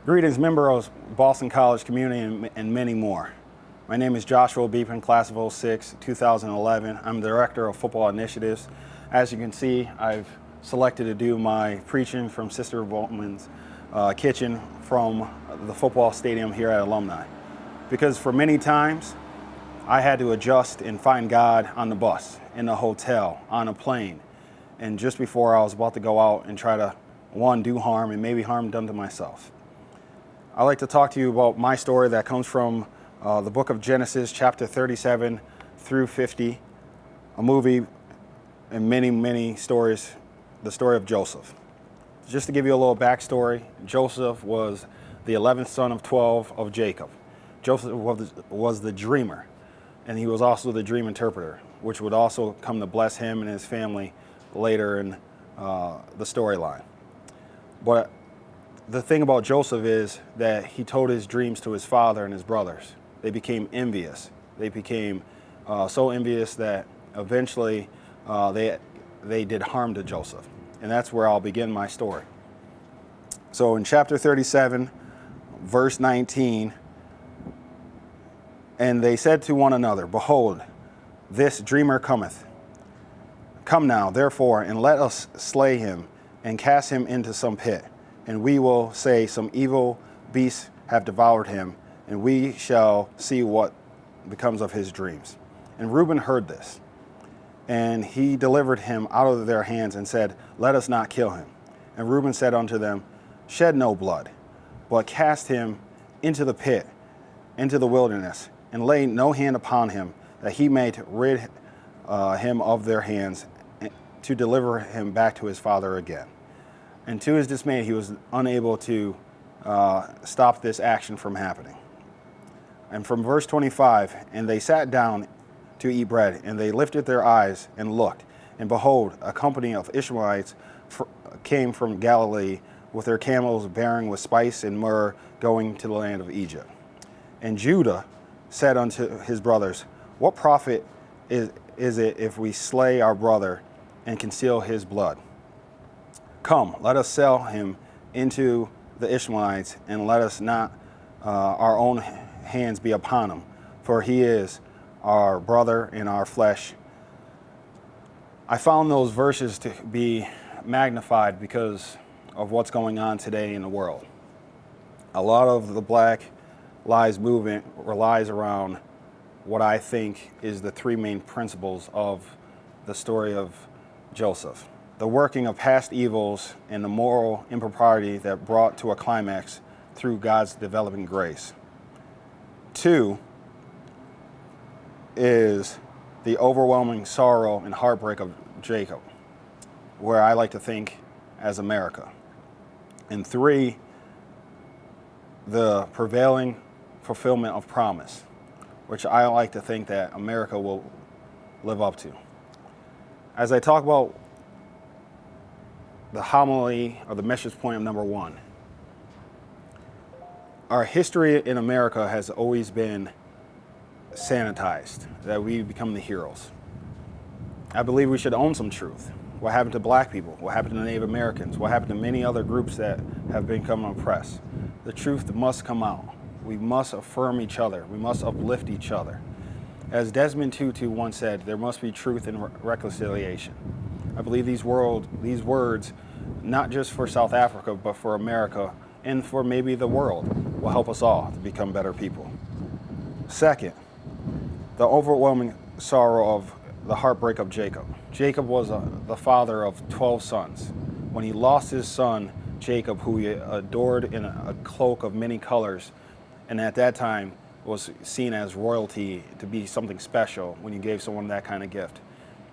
Greetings, member of Boston College community and many more. My name is Joshua Beekman, class of 06, 2011. I'm the Director of Football Initiatives. As you can see, I've selected to do my preaching from Sister Bowman's kitchen from the football stadium here at Alumni. Because for many times, I had to adjust and find God on the bus, in the hotel, on a plane, and just before I was about to go out and try to, one, do harm and maybe harm done to myself. I'd like to talk to you about my story that comes from the book of Genesis, chapter 37 through 50, a movie and many, many stories, the story of Joseph. Just to give you a little backstory, Joseph was the 11th son of 12 of Jacob. Joseph was the dreamer, and he was also the dream interpreter, which would also come to bless him and his family later in the storyline. But the thing about Joseph is that he told his dreams to his father and his brothers. They became envious. They became so envious that eventually they did harm to Joseph. And that's where I'll begin my story. So in chapter 37, verse 19, and they said to one another, "Behold, this dreamer cometh. Come now, therefore, and let us slay him and cast him into some pit. And we will say some evil beasts have devoured him, and we shall see what becomes of his dreams." And Reuben heard this, and he delivered him out of their hands and said, "Let us not kill him." And Reuben said unto them, "Shed no blood, but cast him into the pit, into the wilderness, and lay no hand upon him, that he may rid him of their hands, to deliver him back to his father again." And to his dismay, he was unable to stop this action from happening. And from verse 25, and they sat down to eat bread, and they lifted their eyes and looked, and behold, a company of Ishmaelites came from Galilee with their camels bearing with spice and myrrh, going to the land of Egypt. And Judah said unto his brothers, "What profit is it if we slay our brother and conceal his blood? Come, let us sell him into the Ishmaelites, and let us not our own hands be upon him, for he is our brother and our flesh." I found those verses to be magnified because of what's going on today in the world. A lot of the Black Lives Movement relies around what I think is the three main principles of the story of Joseph. The working of past evils and the moral impropriety that brought to a climax through God's developing grace. 2 is the overwhelming sorrow and heartbreak of Jacob, where I like to think as America. And 3, the prevailing fulfillment of promise, which I like to think that America will live up to. As I talk about the homily or the message point of number 1, our history in America has always been sanitized, that we become the heroes. I believe we should own some truth. What happened to Black people? What happened to Native Americans? What happened to many other groups that have become oppressed? The truth must come out. We must affirm each other. We must uplift each other. As Desmond Tutu once said, there must be truth and reconciliation. I believe these words, not just for South Africa, but for America and for maybe the world, will help us all to become better people. 2nd, the overwhelming sorrow of the heartbreak of Jacob. Jacob was the father of 12 sons. When he lost his son, Jacob, who he adored in a cloak of many colors, and at that time was seen as royalty, to be something special when you gave someone that kind of gift,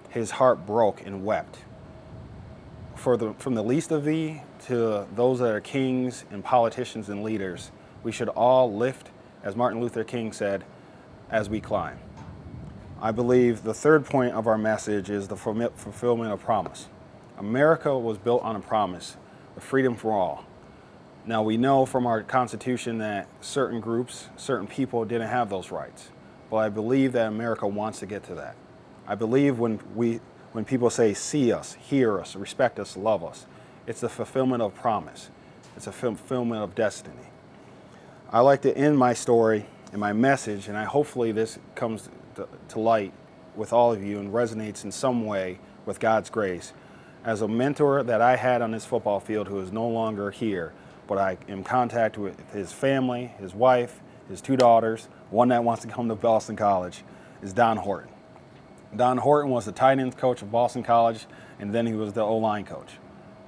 his heart broke and wept. From the least of thee to those that are kings and politicians and leaders, we should all lift, as Martin Luther King said, as we climb. I believe the 3rd point of our message is the fulfillment of promise. America was built on a promise of freedom for all. Now, we know from our Constitution that certain groups, certain people didn't have those rights, but I believe that America wants to get to that. I believe when people say see us, hear us, respect us, love us, it's a fulfillment of promise. It's a fulfillment of destiny. I like to end my story and my message, and hopefully this comes to light with all of you and resonates in some way with God's grace. As a mentor that I had on this football field who is no longer here, but I am in contact with his family, his wife, his 2 daughters, one that wants to come to Boston College, is Don Horton. Don Horton was the tight ends coach of Boston College, and then he was the O-line coach.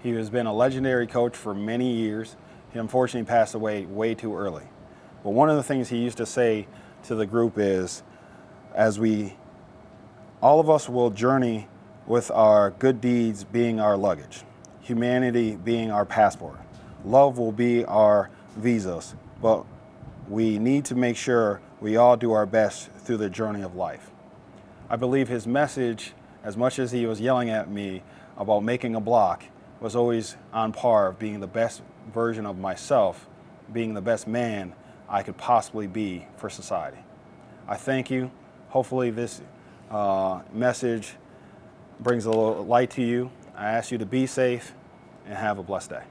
He has been a legendary coach for many years. He unfortunately passed away way too early. But one of the things he used to say to the group is, all of us will journey with our good deeds being our luggage, humanity being our passport. Love will be our visas, but we need to make sure we all do our best through the journey of life. I believe his message, as much as he was yelling at me about making a block, was always on par of being the best version of myself, being the best man I could possibly be for society. I thank you. Hopefully this message brings a little light to you. I ask you to be safe and have a blessed day.